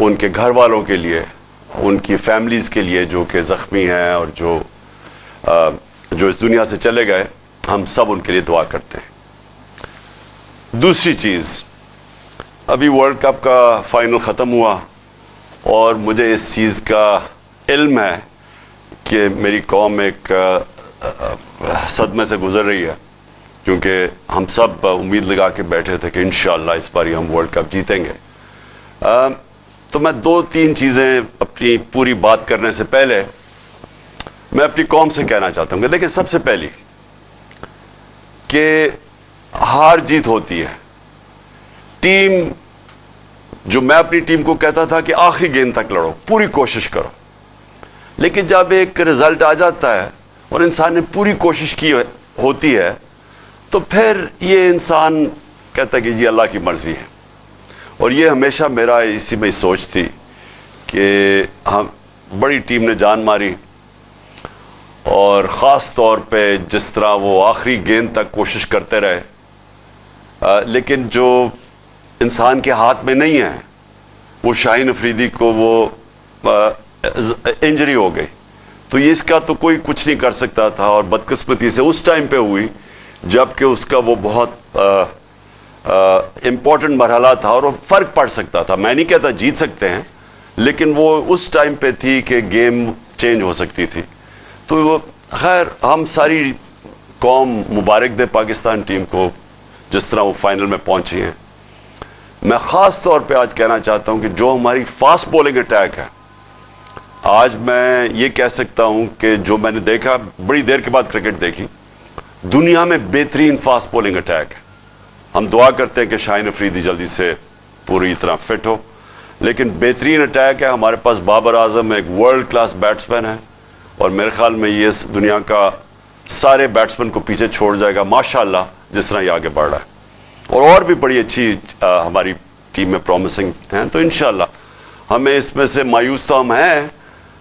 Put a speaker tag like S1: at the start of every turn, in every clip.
S1: ان کے گھر والوں کے لیے, ان کی فیملیز کے لیے جو کہ زخمی ہیں اور جو اس دنیا سے چلے گئے, ہم سب ان کے لیے دعا کرتے ہیں. دوسری چیز, ابھی ورلڈ کپ کا فائنل ختم ہوا اور مجھے اس چیز کا علم ہے کہ میری قوم ایک صدمے سے گزر رہی ہے, کیونکہ ہم سب امید لگا کے بیٹھے تھے کہ انشاءاللہ اس بار ہم ورلڈ کپ جیتیں گے. تو میں 2-3 چیزیں اپنی پوری بات کرنے سے پہلے میں اپنی قوم سے کہنا چاہتا ہوں کہ دیکھیں, سب سے پہلی کہ ہار جیت ہوتی ہے. ٹیم, جو میں اپنی ٹیم کو کہتا تھا کہ آخری گیند تک لڑو, پوری کوشش کرو, لیکن جب ایک رزلٹ آ جاتا ہے اور انسان نے پوری کوشش کی ہوتی ہے تو پھر یہ انسان کہتا ہے کہ جی اللہ کی مرضی ہے. اور یہ ہمیشہ میرا اسی میں سوچ تھی کہ ہم بڑی ٹیم نے جان ماری, اور خاص طور پہ جس طرح وہ آخری گیند تک کوشش کرتے رہے, لیکن جو انسان کے ہاتھ میں نہیں ہے, وہ شاہین افریدی کو وہ انجری ہو گئی, تو اس کا تو کوئی کچھ نہیں کر سکتا تھا, اور بدقسمتی سے اس ٹائم پہ ہوئی جبکہ اس کا وہ بہت امپورٹنٹ مرحلہ تھا اور وہ فرق پڑ سکتا تھا. میں نہیں کہتا جیت سکتے ہیں, لیکن وہ اس ٹائم پہ تھی کہ گیم چینج ہو سکتی تھی. تو خیر, ہم ساری قوم مبارک دے پاکستان ٹیم کو جس طرح وہ فائنل میں پہنچی ہیں. میں خاص طور پہ آج کہنا چاہتا ہوں کہ جو ہماری فاسٹ بولنگ اٹیک ہے, آج میں یہ کہہ سکتا ہوں کہ جو میں نے دیکھا, بڑی دیر کے بعد کرکٹ دیکھی, دنیا میں بہترین فاسٹ بولنگ اٹیک ہے. ہم دعا کرتے ہیں کہ شاہین افریدی جلدی سے پوری طرح فٹ ہو, لیکن بہترین اٹیک ہے. ہمارے پاس بابر اعظم ایک ورلڈ کلاس بیٹسمین ہے, اور میرے خیال میں یہ اس دنیا کا سارے بیٹسمین کو پیچھے چھوڑ جائے گا ماشاءاللہ جس طرح یہ آگے بڑھ رہا ہے. اور بھی بڑی اچھی ہماری ٹیم میں پرومسنگ ہیں, تو انشاءاللہ ہمیں اس میں سے مایوس تو ہم ہیں,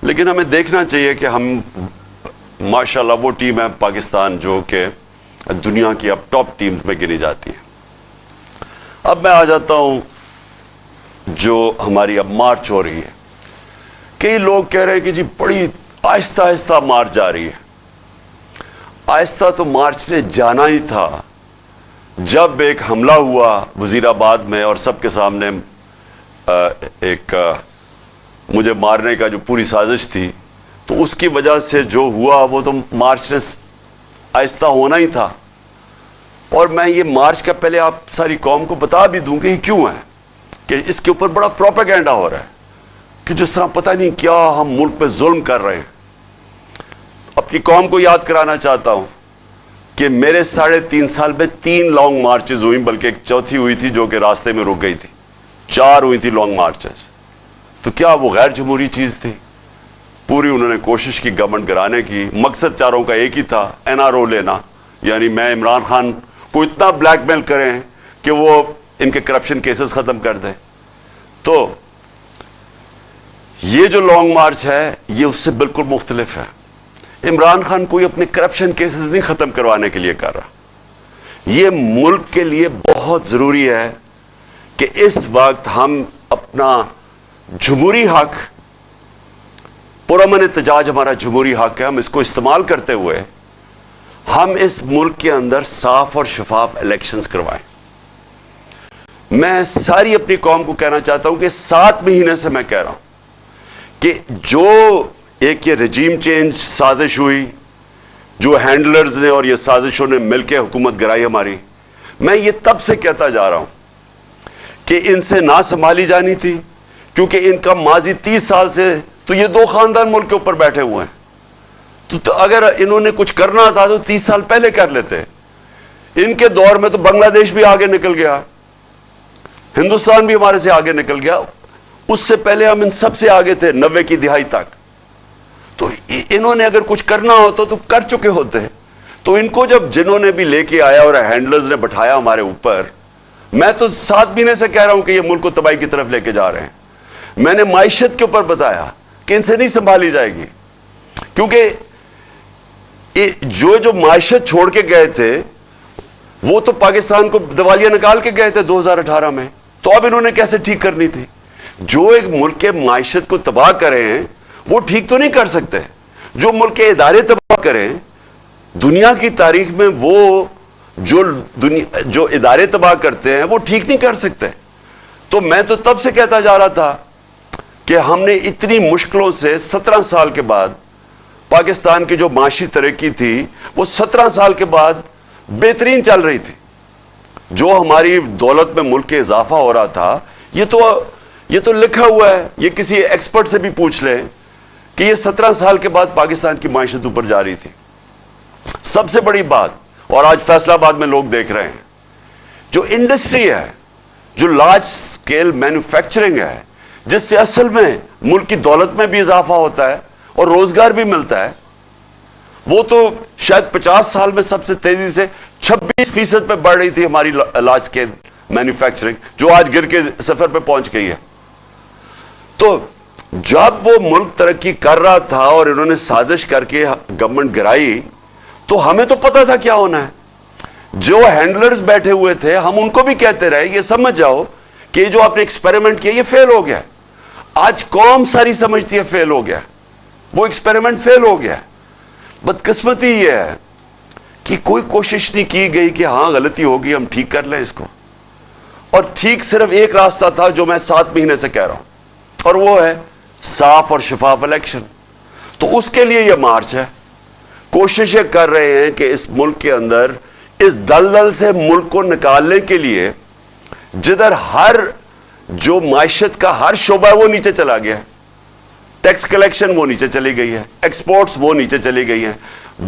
S1: لیکن ہمیں دیکھنا چاہیے کہ ہم ماشاءاللہ وہ ٹیم ہے پاکستان جو کہ دنیا کی اب ٹاپ ٹیمز میں گنی جاتی ہے. اب میں آ جاتا ہوں جو ہماری اب مارچ ہو رہی ہے. کئی لوگ کہہ رہے ہیں کہ جی بڑی آہستہ آہستہ مارچ جا رہی ہے. آہستہ تو مارچ نے جانا ہی تھا. جب ایک حملہ ہوا وزیر آباد میں اور سب کے سامنے ایک مجھے مارنے کا جو پوری سازش تھی, تو اس کی وجہ سے جو ہوا وہ تو مارچ نے آہستہ ہونا ہی تھا. اور میں یہ مارچ کا پہلے آپ ساری قوم کو بتا بھی دوں کہ یہ کیوں ہے, کہ اس کے اوپر بڑا پروپیگنڈا ہو رہا ہے کہ جس طرح پتہ نہیں کیا ہم ملک پہ ظلم کر رہے ہیں. اپنی قوم کو یاد کرانا چاہتا ہوں کہ میرے 3.5 سال میں 3 لانگ مارچز ہوئی, بلکہ ایک چوتھی ہوئی تھی جو کہ راستے میں رک گئی تھی. 4 ہوئی تھی لانگ مارچز. تو کیا وہ غیر جمہوری چیز تھی؟ پوری انہوں نے کوشش کی گورنمنٹ گرانے کی. مقصد چاروں کا ایک ہی تھا, NRO لینا, یعنی میں عمران خان کو اتنا بلیک میل کریں کہ وہ ان کے کرپشن کیسز ختم کر دیں. تو یہ جو لانگ مارچ ہے یہ اس سے بالکل مختلف ہے. عمران خان کوئی اپنے کرپشن کیسز نہیں ختم کروانے کے لیے کر رہا. یہ ملک کے لیے بہت ضروری ہے کہ اس وقت ہم اپنا جمہوری حق, پرامن احتجاج ہمارا جمہوری حق ہے, ہم اس کو استعمال کرتے ہوئے ہم اس ملک کے اندر صاف اور شفاف الیکشنز کروائیں. میں ساری اپنی قوم کو کہنا چاہتا ہوں کہ 7 مہینے سے میں کہہ رہا ہوں کہ جو ایک یہ رجیم چینج سازش ہوئی, جو ہینڈلرز نے اور یہ سازشوں نے مل کے حکومت گرائی ہماری, میں یہ تب سے کہتا جا رہا ہوں کہ ان سے نہ سنبھالی جانی تھی, کیونکہ ان کا ماضی 30 سال سے تو یہ 2 خاندان ملک کے اوپر بیٹھے ہوئے ہیں. تو اگر انہوں نے کچھ کرنا تھا تو 30 سال پہلے کر لیتے. ان کے دور میں تو بنگلہ دیش بھی آگے نکل گیا, ہندوستان بھی ہمارے سے آگے نکل گیا. اس سے پہلے ہم ان سب سے آگے تھے 90 کی دہائی تک. تو انہوں نے اگر کچھ کرنا ہوتا تو کر چکے ہوتے. تو ان کو جب جنہوں نے بھی لے کے آیا اور ہینڈلرز نے بٹھایا ہمارے اوپر, میں تو 7 مہینے سے کہہ رہا ہوں کہ یہ ملک کو تباہی کی طرف لے کے جا رہے ہیں. میں نے معیشت کے اوپر بتایا کہ ان سے نہیں سنبھالی جائے گی, کیونکہ جو معیشت چھوڑ کے گئے تھے وہ تو پاکستان کو دیوالیہ نکال کے گئے تھے 2018 میں. تو اب انہوں نے کیسے ٹھیک کرنی تھی؟ جو ایک ملک کے معیشت کو تباہ کرے ہیں وہ ٹھیک تو نہیں کر سکتے. جو ملک کے ادارے تباہ کریں دنیا کی تاریخ میں وہ جو ادارے تباہ کرتے ہیں وہ ٹھیک نہیں کر سکتے. تو میں تو تب سے کہتا جا رہا تھا کہ ہم نے اتنی مشکلوں سے 17 سال کے بعد پاکستان کی جو معاشی ترقی تھی وہ 17 سال کے بعد بہترین چل رہی تھی. جو ہماری دولت میں ملک کے اضافہ ہو رہا تھا یہ تو لکھا ہوا ہے. یہ کسی ایکسپرٹ سے بھی پوچھ لیں کہ یہ 17 سال کے بعد پاکستان کی معیشت اوپر جا رہی تھی. سب سے بڑی بات، اور آج فیصلہ آباد میں لوگ دیکھ رہے ہیں، جو انڈسٹری ہے، جو لارج سکیل مینوفیکچرنگ ہے، جس سے اصل میں ملک کی دولت میں بھی اضافہ ہوتا ہے اور روزگار بھی ملتا ہے، وہ تو شاید 50 سال میں سب سے تیزی سے 26% پہ بڑھ رہی تھی ہماری لارج سکیل مینوفیکچرنگ، جو آج گر کے صفر پہ پہنچ گئی ہے. تو جب وہ ملک ترقی کر رہا تھا اور انہوں نے سازش کر کے گورنمنٹ گرائی تو ہمیں تو پتا تھا کیا ہونا ہے. جو ہینڈلرز بیٹھے ہوئے تھے ہم ان کو بھی کہتے رہے یہ سمجھ جاؤ کہ جو آپ نے ایکسپیریمنٹ کیا یہ فیل ہو گیا. آج قوم ساری سمجھتی ہے فیل ہو گیا، وہ ایکسپیریمنٹ فیل ہو گیا. بدقسمتی یہ ہے کہ کوئی کوشش نہیں کی گئی کہ ہاں غلطی ہوگی ہم ٹھیک کر لیں اس کو. اور ٹھیک صرف ایک راستہ تھا جو میں 7 مہینے سے کہہ رہا ہوں، اور وہ ہے صاف اور شفاف الیکشن. تو اس کے لیے یہ مارچ ہے. کوششیں کر رہے ہیں کہ اس ملک کے اندر اس دلدل سے ملک کو نکالنے کے لیے جدھر ہر جو معیشت کا ہر شعبہ ہے وہ نیچے چلا گیا ہے. ٹیکس کلیکشن وہ نیچے چلی گئی ہے، ایکسپورٹس وہ نیچے چلی گئی ہیں.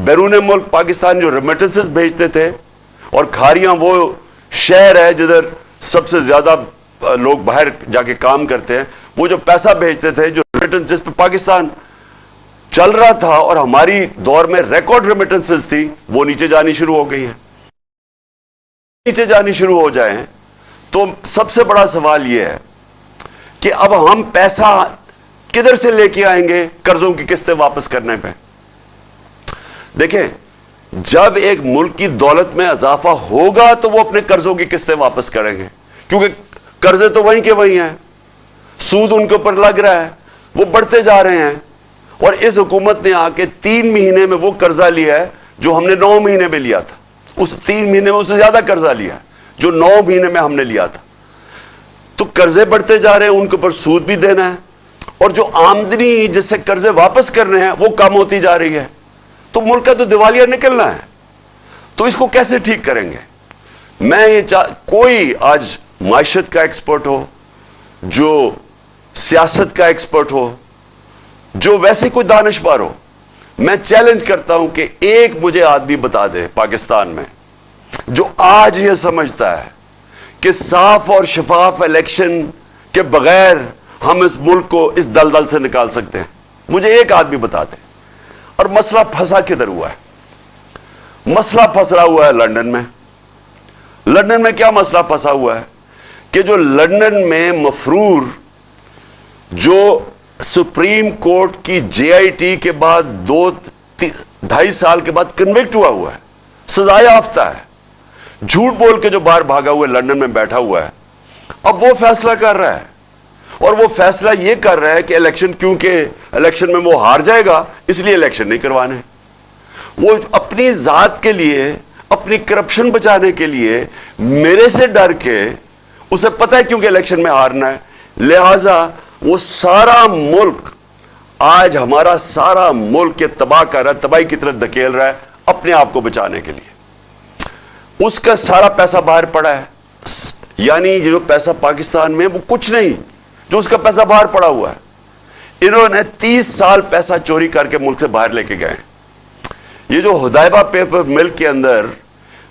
S1: بیرون ملک پاکستان جو ریمیٹنسز بھیجتے تھے، اور کھاریاں وہ شہر ہے جدھر سب سے زیادہ لوگ باہر جا کے کام کرتے ہیں، وہ جو پیسہ بھیجتے تھے، جو ریمیٹنس جس پہ پاکستان چل رہا تھا اور ہماری دور میں ریکارڈ ریمیٹنسز تھی، وہ نیچے جانی شروع ہو گئی ہیں. نیچے جانی شروع ہو جائیں تو سب سے بڑا سوال یہ ہے کہ اب ہم پیسہ کدھر سے لے کے آئیں گے قرضوں کی قسطیں واپس کرنے پہ. دیکھیں، جب ایک ملک کی دولت میں اضافہ ہوگا تو وہ اپنے قرضوں کی قسطیں واپس کریں گے، کیونکہ قرضے تو وہیں کے وہیں ہیں، سود ان کے اوپر لگ رہا ہے، وہ بڑھتے جا رہے ہیں. اور اس حکومت نے آ کے 3 مہینے میں وہ قرضہ لیا ہے جو ہم نے 9 مہینے میں لیا تھا. اس 3 مہینے میں اس سے زیادہ قرضہ لیا ہے جو 9 مہینے میں ہم نے لیا تھا. تو قرضے بڑھتے جا رہے ہیں، ان کے اوپر سود بھی دینا ہے، اور جو آمدنی جس سے قرضے واپس کرنے ہیں وہ کم ہوتی جا رہی ہے. تو ملک کا تو دیوالیہ نکلنا ہے. تو اس کو کیسے ٹھیک کریں گے؟ میں یہ کوئی آج معیشت کا ایکسپرٹ ہو، جو سیاست کا ایکسپرٹ ہو، جو ویسے کوئی دانشور ہو، میں چیلنج کرتا ہوں کہ ایک مجھے آدمی بتا دے پاکستان میں جو آج یہ سمجھتا ہے کہ صاف اور شفاف الیکشن کے بغیر ہم اس ملک کو اس دلدل سے نکال سکتے ہیں. مجھے ایک آدمی بتا دے. اور مسئلہ پھنسا کدھر ہوا ہے؟ مسئلہ پھنسا ہوا ہے لندن میں. لندن میں کیا مسئلہ پھنسا ہوا ہے کہ جو لندن میں مفرور جو سپریم کورٹ کی JIT کے بعد 2-2.5 سال کے بعد کنوکٹ ہوا ہے، سزا یافتہ ہے، جھوٹ بول کے جو باہر بھاگا ہوا ہے لندن میں بیٹھا ہوا ہے، اب وہ فیصلہ کر رہا ہے. اور وہ فیصلہ یہ کر رہا ہے کہ الیکشن، کیونکہ الیکشن میں وہ ہار جائے گا اس لیے الیکشن نہیں کروانے. وہ اپنی ذات کے لیے، اپنی کرپشن بچانے کے لیے میرے سے ڈر کے، اسے پتہ ہے کیونکہ الیکشن میں ہارنا ہے، لہذا وہ سارا ملک، آج ہمارا سارا ملک کے تباہ کر رہا ہے، تباہی کی طرف دھکیل رہا ہے اپنے آپ کو بچانے کے لیے. اس کا سارا پیسہ باہر پڑا ہے. یعنی جو پیسہ پاکستان میں وہ کچھ نہیں، جو اس کا پیسہ باہر پڑا ہوا ہے. انہوں نے 30 سال پیسہ چوری کر کے ملک سے باہر لے کے گئے. یہ جو حدائبہ پیپر مل کے اندر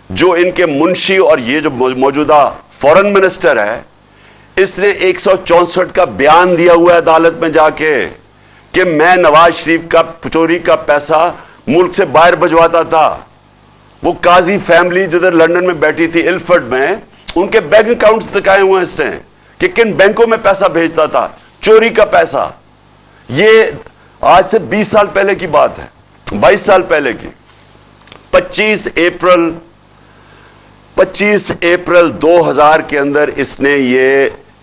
S1: جو ان کے منشی اور یہ جو موجودہ فورن منسٹر ہے، اس نے 164 کا بیان دیا ہوا ہے عدالت میں جا کے کہ میں نواز شریف کا چوری کا پیسہ ملک سے باہر بھجواتا تھا. وہ قاضی فیملی جدھر لندن میں بیٹھی تھی الفرڈ میں، ان کے بینک اکاؤنٹس دکھائے ہوئے ہیں اس نے کہ کن بینکوں میں پیسہ بھیجتا تھا، چوری کا پیسہ. یہ آج سے 20 سال پہلے کی بات ہے، 22 سال پہلے کی. 25 اپریل 2000 کے اندر اس نے یہ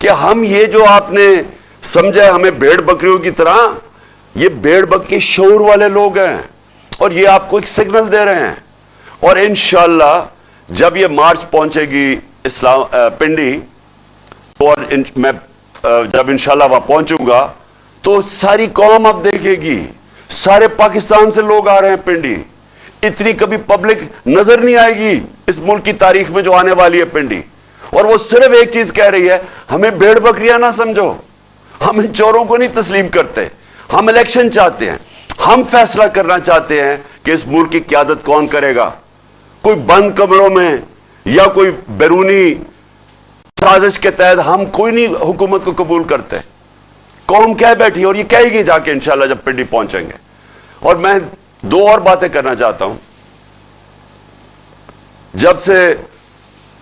S1: کہ ہم یہ جو آپ نے سمجھا ہمیں بھیڑ بکریوں کی طرح، یہ بھیڑ بکری شعور والے لوگ ہیں اور یہ آپ کو ایک سگنل دے رہے ہیں. اور انشاءاللہ جب یہ مارچ پہنچے گی پنڈی، اور میں جب انشاءاللہ وہاں پہنچوں گا تو ساری قوم اب دیکھے گی، سارے پاکستان سے لوگ آ رہے ہیں پنڈی. اتنی کبھی پبلک نظر نہیں آئے گی اس ملک کی تاریخ میں جو آنے والی ہے پنڈی. اور وہ صرف ایک چیز کہہ رہی ہے، ہمیں بھیڑ بکریاں نہ سمجھو، ہم ان چوروں کو نہیں تسلیم کرتے. ہم الیکشن چاہتے ہیں، ہم فیصلہ کرنا چاہتے ہیں کہ اس ملک کی قیادت کون کرے گا. کوئی بند کمروں میں یا کوئی بیرونی سازش کے تحت ہم کوئی نہیں حکومت کو قبول کرتے. قوم کہہ بیٹھی اور یہ کہے گی جا کے انشاءاللہ جب پنڈی پہنچیں گے. اور میں دو اور باتیں کرنا چاہتا ہوں. جب سے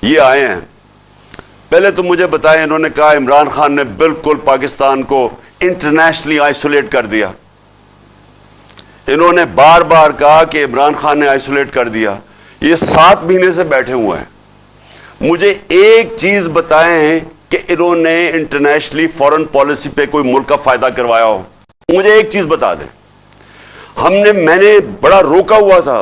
S1: یہ آئے ہیں، پہلے تو مجھے بتائیں، انہوں نے کہا عمران خان نے بالکل پاکستان کو انٹرنیشنلی آئسولیٹ کر دیا. انہوں نے بار بار کہا کہ عمران خان نے آئسولیٹ کر دیا. یہ 7 مہینے سے بیٹھے ہوئے ہیں. مجھے ایک چیز بتائیں کہ انہوں نے انٹرنیشنلی فورن پالیسی پہ کوئی ملک کا فائدہ کروایا ہو. مجھے ایک چیز بتا دیں. میں نے بڑا روکا ہوا تھا،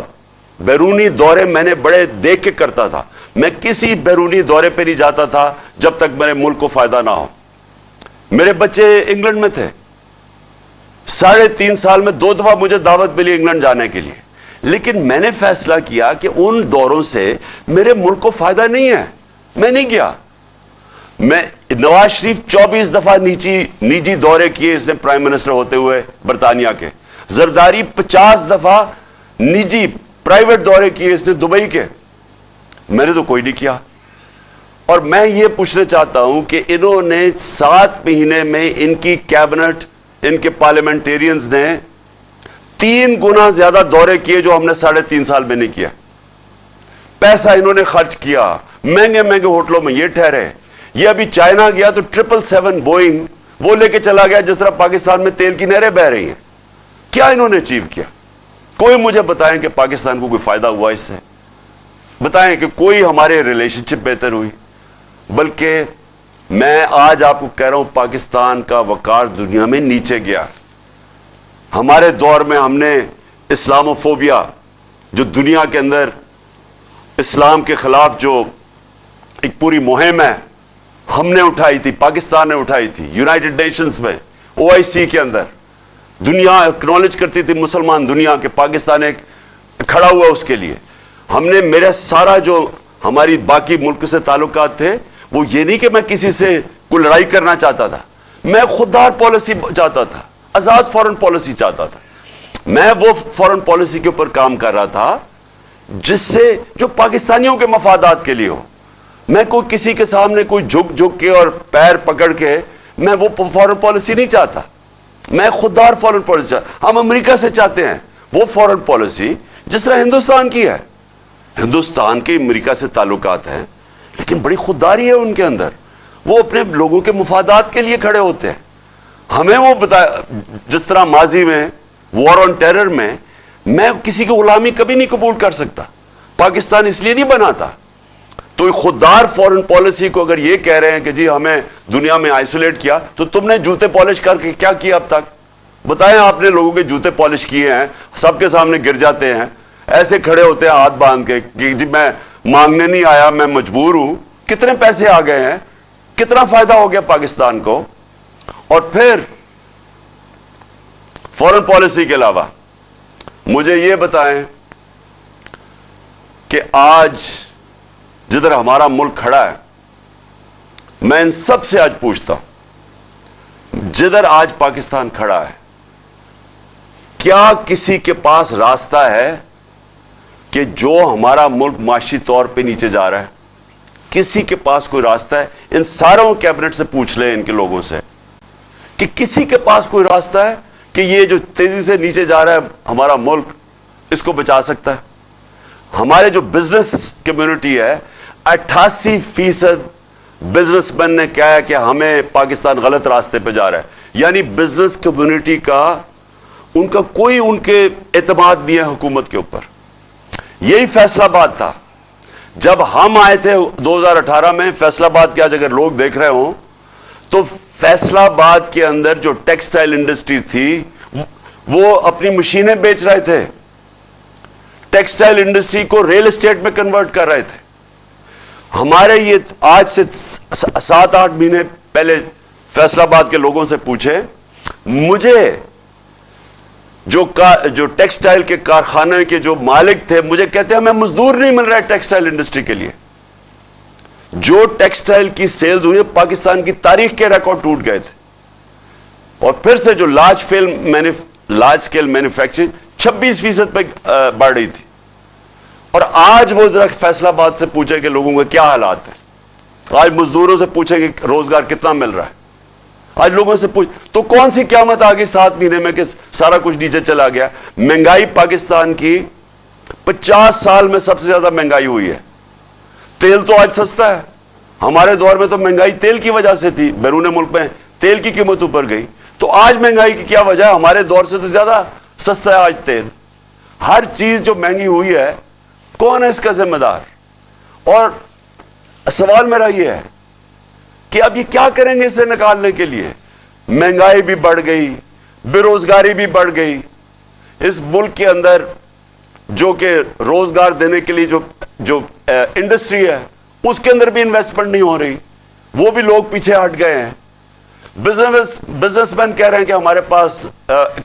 S1: بیرونی دورے میں نے بڑے دیکھ کے کرتا تھا. میں کسی بیرونی دورے پہ نہیں جاتا تھا جب تک میرے ملک کو فائدہ نہ ہو. میرے بچے انگلینڈ میں تھے، 3.5 سال میں 2 دفعہ مجھے دعوت ملی انگلینڈ جانے کے لیے. لیکن میں نے فیصلہ کیا کہ ان دوروں سے میرے ملک کو فائدہ نہیں ہے، میں نہیں گیا. نواز شریف 24 دفعہ نجی دورے کیے اس نے پرائم منسٹر ہوتے ہوئے برطانیہ کے. زرداری 50 دفعہ نجی پرائیویٹ دورے کیے اس نے دبئی کے. میں نے تو کوئی نہیں کیا. اور میں یہ پوچھنا چاہتا ہوں کہ انہوں نے 7 مہینے میں ان کی کیبنٹ، ان کے پارلیمنٹیرینز نے 3 گنا زیادہ دورے کیے جو ہم نے 3.5 سال میں نہیں کیا. پیسہ انہوں نے خرچ کیا، مہنگے مہنگے ہوٹلوں میں یہ ٹھہرے. یہ ابھی چائنا گیا تو 777 بوئنگ وہ لے کے چلا گیا جس طرح پاکستان میں تیل کی نہریں بہ رہی ہیں. کیا انہوں نے اچیو کیا؟ کوئی مجھے بتائیں کہ پاکستان کو کوئی فائدہ ہوا اس سے؟ بتائیں کہ کوئی ہمارے ریلیشن شپ بہتر ہوئی؟ بلکہ میں آج آپ کو کہہ رہا ہوں پاکستان کا وقار دنیا میں نیچے گیا. ہمارے دور میں ہم نے اسلاموفوبیا، جو دنیا کے اندر اسلام کے خلاف جو ایک پوری مہم ہے، ہم نے اٹھائی تھی، پاکستان نے اٹھائی تھی. یونائٹڈ نیشنز میں، OIC کے اندر دنیا ایکنالج کرتی تھی، مسلمان دنیا کے، پاکستان ایک کھڑا ہوا اس کے لیے. ہم نے، میرا سارا جو ہماری باقی ملک سے تعلقات تھے، وہ یہ نہیں کہ میں کسی سے کوئی لڑائی کرنا چاہتا تھا، میں خوددار پالیسی چاہتا تھا، آزاد فورن پالیسی چاہتا تھا. میں وہ فورن پالیسی کے اوپر کام کر رہا تھا جس سے جو پاکستانیوں کے مفادات کے لیے ہو. میں کوئی کسی کے سامنے کوئی جھک کے اور پیر پکڑ کے میں وہ فورن پالیسی نہیں چاہتا. میں خوددار فورن پالیسی چاہتا. ہم امریکہ سے چاہتے ہیں وہ فورن پالیسی جس طرح ہندوستان کی ہے. ہندوستان کے امریکہ سے تعلقات ہیں لیکن بڑی خودداری ہے ان کے اندر. وہ اپنے لوگوں کے مفادات کے لیے کھڑے ہوتے ہیں. ہمیں وہ جس طرح ماضی میں وار آن ٹیرر میں کسی کی غلامی کبھی نہیں قبول کر سکتا. پاکستان اس لیے نہیں بنا تھا. تو خوددار فورن پالیسی کو اگر یہ کہہ رہے ہیں کہ جی ہمیں دنیا میں آئسولیٹ کیا، تو تم نے جوتے پالش کر کے کیا کیا اب تک؟ بتائیں. آپ نے لوگوں کے جوتے پالش کیے ہیں، سب کے سامنے گر جاتے ہیں، ایسے کھڑے ہوتے ہیں ہاتھ باندھ کے کہ جی میں مانگنے نہیں آیا، میں مجبور ہوں. کتنے پیسے آ گئے ہیں، کتنا فائدہ ہو گیا پاکستان کو. اور پھر فورن پالیسی کے علاوہ مجھے یہ بتائیں کہ آج جدھر ہمارا ملک کھڑا ہے، میں ان سب سے آج پوچھتا ہوں، جدھر آج پاکستان کھڑا ہے، کیا کسی کے پاس راستہ ہے کہ جو ہمارا ملک معاشی طور پہ نیچے جا رہا ہے؟ کسی کے پاس کوئی راستہ ہے؟ ان ساروں کیبنٹ سے پوچھ لیں، ان کے لوگوں سے، کہ کسی کے پاس کوئی راستہ ہے کہ یہ جو تیزی سے نیچے جا رہا ہے ہمارا ملک، اس کو بچا سکتا ہے؟ ہمارے جو بزنس کمیونٹی ہے، 88% بزنس مین نے کہا ہے کہ ہمیں پاکستان غلط راستے پہ جا رہا ہے. یعنی بزنس کمیونٹی کا، ان کا کوئی ان کے اعتماد نہیں ہے حکومت کے اوپر. یہی فیصلہ آباد تھا جب ہم آئے تھے 2018 میں. فیصلہ آباد کے آج اگر لوگ دیکھ رہے ہوں تو فیصلہ آباد کے اندر جو ٹیکسٹائل انڈسٹری تھی وہ اپنی مشینیں بیچ رہے تھے، ٹیکسٹائل انڈسٹری کو ریل اسٹیٹ میں کنورٹ کر رہے تھے. ہمارے یہ آج سے 7-8 مہینے پہلے فیصلہ آباد کے لوگوں سے پوچھے، مجھے جو ٹیکسٹائل کے کارخانے کے جو مالک تھے مجھے کہتے ہیں ہمیں مزدور نہیں مل رہا ہے ٹیکسٹائل انڈسٹری کے لیے. جو ٹیکسٹائل کی سیلز ہوئی پاکستان کی تاریخ کے ریکارڈ ٹوٹ گئے تھے. اور پھر سے جو لارج اسکیل مینوفیکچرنگ 26% پہ بڑھ رہی تھی. اور آج وہ ذرا فیصلہ آباد سے پوچھے کہ لوگوں کے کیا حالات ہیں. آج مزدوروں سے پوچھیں کہ روزگار کتنا مل رہا ہے. آج لوگوں سے پوچھ تو کون سی قیامت آ گئی 7 مہینے میں کہ سارا کچھ نیچے چلا گیا. مہنگائی پاکستان کی 50 سال میں سب سے زیادہ مہنگائی ہوئی ہے. تیل تو آج سستا ہے. ہمارے دور میں تو مہنگائی تیل کی وجہ سے تھی، بیرون ملک میں تیل کی قیمت اوپر گئی. تو آج مہنگائی کی کیا وجہ ہے؟ ہمارے دور سے تو زیادہ سستا ہے آج تیل. ہر چیز جو مہنگی ہوئی ہے کون ہے اس کا ذمہ دار؟ اور سوال میرا یہ ہے کہ اب یہ کیا کریں گے اسے نکالنے کے لیے؟ مہنگائی بھی بڑھ گئی، بے روزگاری بھی بڑھ گئی. اس ملک کے اندر جو کہ روزگار دینے کے لیے جو انڈسٹری ہے اس کے اندر بھی انویسٹمنٹ نہیں ہو رہی، وہ بھی لوگ پیچھے ہٹ گئے ہیں. بزنس مین کہہ رہے ہیں کہ ہمارے پاس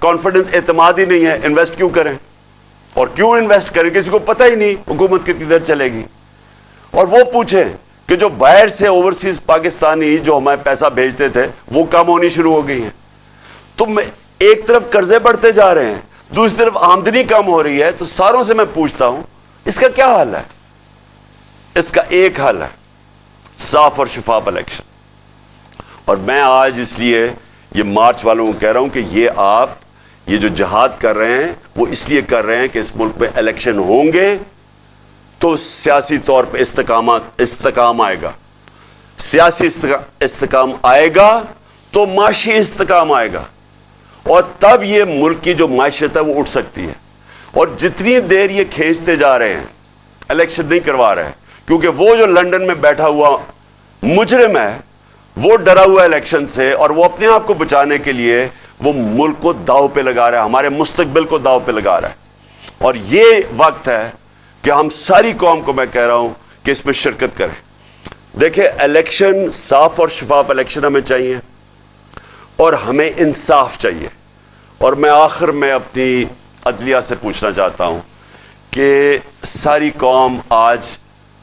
S1: کانفیڈنس، اعتماد ہی نہیں ہے، انویسٹ کیوں کریں؟ اور کیوں انویسٹ کریں؟ کسی کو پتہ ہی نہیں حکومت کتنی دیر چلے گی. اور وہ پوچھیں کہ جو باہر سے اوورسیز پاکستانی جو ہمیں پیسہ بھیجتے تھے وہ کم ہونی شروع ہو گئی ہیں. تو ایک طرف قرضے بڑھتے جا رہے ہیں، دوسری طرف آمدنی کم ہو رہی ہے. تو ساروں سے میں پوچھتا ہوں اس کا کیا حل ہے؟ اس کا ایک حل ہے، صاف اور شفاف الیکشن. اور میں آج اس لیے یہ مارچ والوں کو کہہ رہا ہوں کہ یہ جو جہاد کر رہے ہیں وہ اس لیے کر رہے ہیں کہ اس ملک میں الیکشن ہوں گے تو سیاسی طور پہ استحکام آئے گا. سیاسی استحکام آئے گا تو معاشی استحکام آئے گا، اور تب یہ ملک کی جو معیشت ہے وہ اٹھ سکتی ہے. اور جتنی دیر یہ کھینچتے جا رہے ہیں، الیکشن نہیں کروا رہے ہیں، کیونکہ وہ جو لندن میں بیٹھا ہوا مجرم ہے وہ ڈرا ہوا الیکشن سے، اور وہ اپنے آپ کو بچانے کے لیے وہ ملک کو داؤ پہ لگا رہا ہے، ہمارے مستقبل کو داؤ پہ لگا رہا ہے. اور یہ وقت ہے کہ ہم ساری قوم کو میں کہہ رہا ہوں کہ اس میں شرکت کریں. دیکھیں، الیکشن صاف اور شفاف الیکشن ہمیں چاہیے، اور ہمیں انصاف چاہیے. اور میں آخر میں اپنی عدلیہ سے پوچھنا چاہتا ہوں کہ ساری قوم آج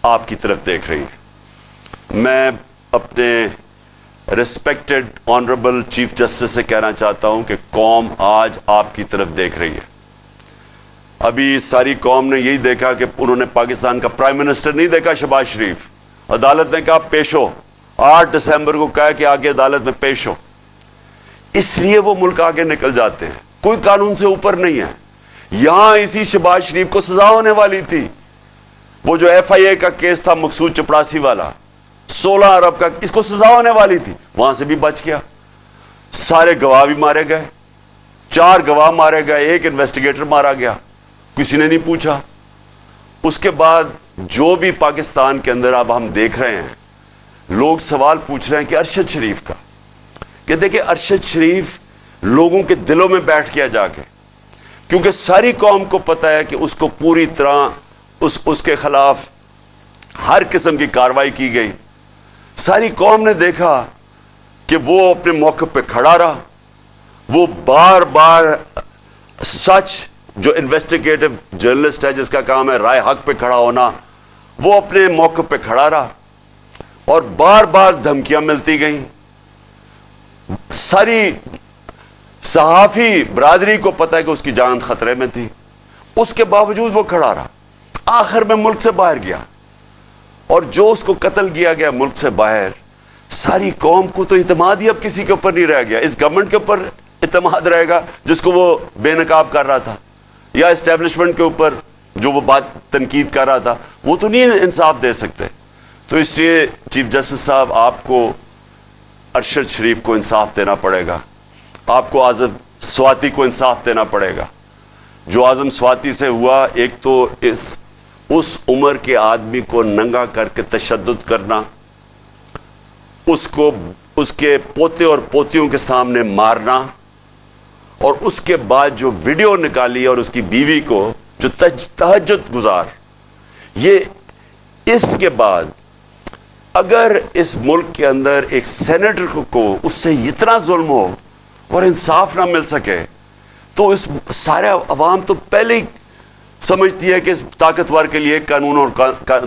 S1: آپ کی طرف دیکھ رہی ہے. میں اپنے ریسپیکٹڈ آنریبل چیف جسٹس سے کہنا چاہتا ہوں کہ قوم آج آپ کی طرف دیکھ رہی ہے. ابھی ساری قوم نے یہی دیکھا کہ انہوں نے پاکستان کا پرائم منسٹر نہیں دیکھا شہباز شریف. عدالت نے کہا پیش ہو، 8 دسمبر کو کہا کہ آگے عدالت میں پیش ہو. اس لیے وہ ملک آگے نکل جاتے ہیں. کوئی قانون سے اوپر نہیں ہے. یہاں اسی شہباز شریف کو سزا ہونے والی تھی. وہ جو FIA کا کیس تھا مقصود چپڑاسی والا 16 ارب کا، اس کو سزا ہونے والی تھی، وہاں سے بھی بچ گیا. سارے گواہ بھی مارے گئے، 4 گواہ مارے گئے، 1 انویسٹیگیٹر مارا گیا، کسی نے نہیں پوچھا. اس کے بعد جو بھی پاکستان کے اندر اب ہم دیکھ رہے ہیں، لوگ سوال پوچھ رہے ہیں کہ ارشد شریف کا، کہ دیکھیں ارشد شریف لوگوں کے دلوں میں بیٹھ گیا جا کے، کیونکہ ساری قوم کو پتہ ہے کہ اس کو پوری طرح اس کے خلاف ہر قسم کی کارروائی کی گئی. ساری قوم نے دیکھا کہ وہ اپنے موقف پہ کھڑا رہا. وہ بار بار سچ، جو انویسٹیگیٹو جرنلسٹ ہے جس کا کام ہے رائے حق پہ کھڑا ہونا، وہ اپنے موقف پہ کھڑا رہا. اور بار بار دھمکیاں ملتی گئیں. ساری صحافی برادری کو پتہ ہے کہ اس کی جان خطرے میں تھی، اس کے باوجود وہ کھڑا رہا. آخر میں ملک سے باہر گیا، اور جو اس کو قتل کیا گیا ملک سے باہر، ساری قوم کو تو اعتماد ہی اب کسی کے اوپر نہیں رہ گیا. اس گورنمنٹ کے اوپر اعتماد رہے گا جس کو وہ بے نقاب کر رہا تھا، یا اسٹیبلشمنٹ کے اوپر جو وہ بات تنقید کر رہا تھا، وہ تو نہیں انصاف دے سکتے. تو اس لیے چیف جسٹس صاحب، آپ کو ارشد شریف کو انصاف دینا پڑے گا. آپ کو اعظم سواتی کو انصاف دینا پڑے گا. جو اعظم سواتی سے ہوا، ایک تو اس عمر کے آدمی کو ننگا کر کے تشدد کرنا، اس کو اس کے پوتے اور پوتیوں کے سامنے مارنا، اور اس کے بعد جو ویڈیو نکالی اور اس کی بیوی کو جو تہجد گزار، یہ اس کے بعد اگر اس ملک کے اندر ایک سینیٹر کو اس سے اتنا ظلم ہو اور انصاف نہ مل سکے، تو اس سارے عوام تو پہلے ہی سمجھتی ہے کہ اس طاقتور کے لیے قانون اور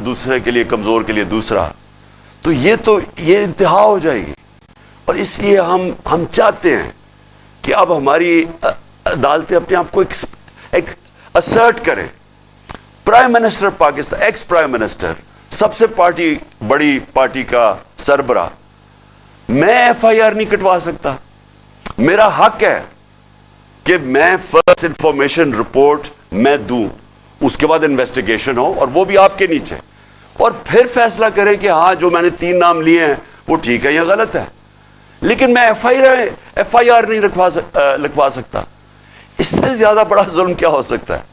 S1: دوسرے کے لیے کمزور کے لیے دوسرا، تو یہ انتہا ہو جائے گی۔ اور اس لیے ہم چاہتے ہیں کہ اب ہماری عدالتیں اپنے آپ کو ایک اسرٹ کریں۔ Prime minister Pakistan, ex prime minister, سب سے بڑی پارٹی کا سربراہ، میں ایف آئی آر نہیں کٹوا سکتا؟ میرا حق ہے کہ میں فرسٹ انفارمیشن رپورٹ میں دوں، اس کے بعد انویسٹیگیشن ہو، اور وہ بھی آپ کے نیچے، اور پھر فیصلہ کریں کہ ہاں جو میں نے 3 نام لیے ہیں وہ ٹھیک ہے یا غلط ہے۔ لیکن میں ایف آئی آر نہیں لکھوا سکتا۔ اس سے زیادہ بڑا ظلم کیا ہو سکتا ہے؟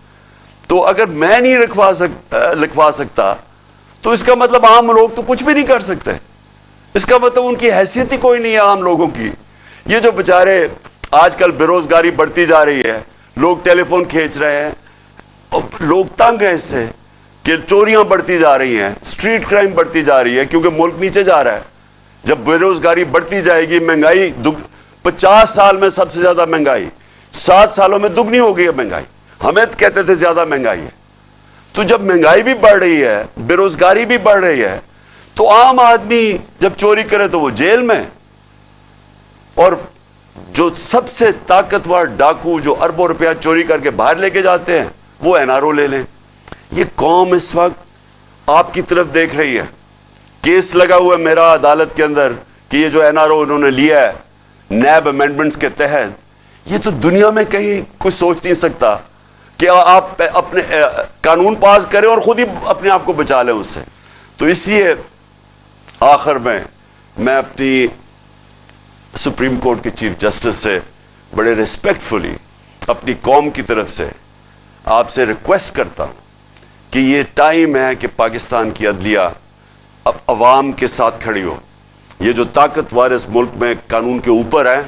S1: تو اگر میں نہیں لکھوا سکتا تو اس کا مطلب عام لوگ تو کچھ بھی نہیں کر سکتے۔ اس کا مطلب ان کی حیثیت ہی کوئی نہیں ہے عام لوگوں کی۔ یہ جو بیچارے آج کل بے روزگاری بڑھتی جا رہی ہے، لوگ ٹیلی فون کھینچ رہے ہیں، اور لوگ تنگ ہیں اس سے کہ چوریاں بڑھتی جا رہی ہیں، اسٹریٹ کرائم بڑھتی جا رہی ہے، کیونکہ ملک نیچے جا رہا ہے۔ جب بے روزگاری بڑھتی جائے گی، مہنگائی 50 سال میں سب سے زیادہ مہنگائی، 7 سالوں میں دگنی ہو گئی ہے مہنگائی۔ ہمیں کہتے تھے زیادہ مہنگائی ہے۔ تو جب مہنگائی بھی بڑھ رہی ہے، بے روزگاری بھی بڑھ رہی ہے، تو عام آدمی جب چوری کرے تو وہ جیل میں، اور جو سب سے طاقتور ڈاکو جو اربوں روپیہ چوری کر کے باہر لے کے جاتے ہیں وہ این آر او لے لیں۔ یہ قوم اس وقت آپ کی طرف دیکھ رہی ہے۔ کیس لگا ہوا ہے میرا عدالت کے اندر کہ یہ جو این آر او انہوں نے لیا ہے نیب امینڈمنٹس کے تحت، یہ تو دنیا میں کہیں کوئی سوچ نہیں سکتا کہ آپ اپنے قانون پاس کریں اور خود ہی اپنے آپ کو بچا لیں اس سے۔ تو اس لیے آخر میں اپنی سپریم کورٹ کے چیف جسٹس سے بڑے ریسپیکٹفلی اپنی قوم کی طرف سے آپ سے ریکویسٹ کرتا ہوں کہ یہ ٹائم ہے کہ پاکستان کی عدلیہ اب عوام کے ساتھ کھڑی ہو۔ یہ جو طاقتور اس ملک میں قانون کے اوپر ہیں،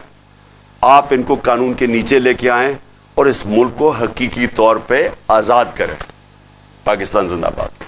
S1: آپ ان کو قانون کے نیچے لے کے آئیں اور اس ملک کو حقیقی طور پہ آزاد کریں۔ پاکستان زندہ باد۔